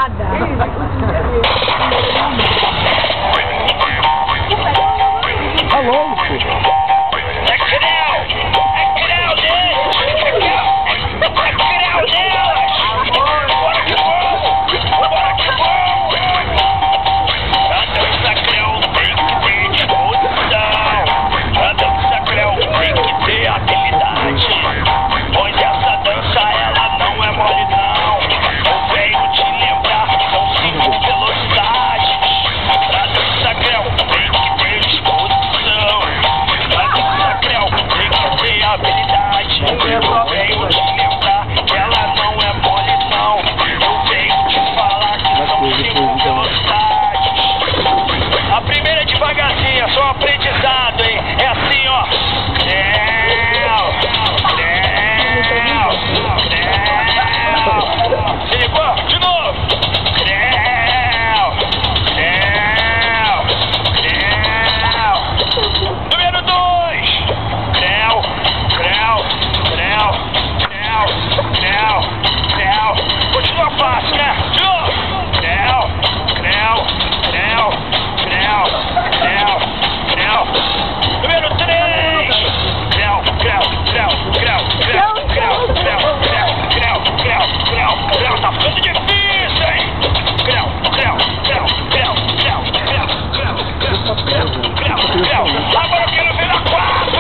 Alô? A primeira é devagarzinho, é só um aprendizado, hein? É assim, ó. Se ligou? De novo. Número 2. Continua fácil, né? De novo. Número 3. Tá ficando difícil, hein? Agora eu quero ver a 4.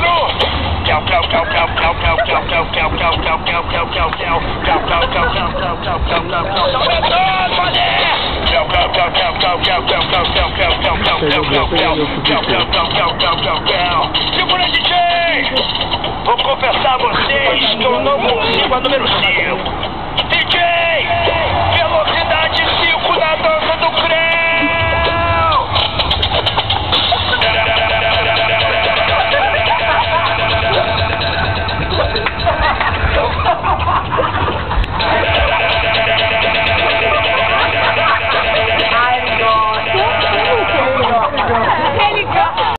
Segura, DJ! Vou confessar a vocês que eu não consigo a número 5.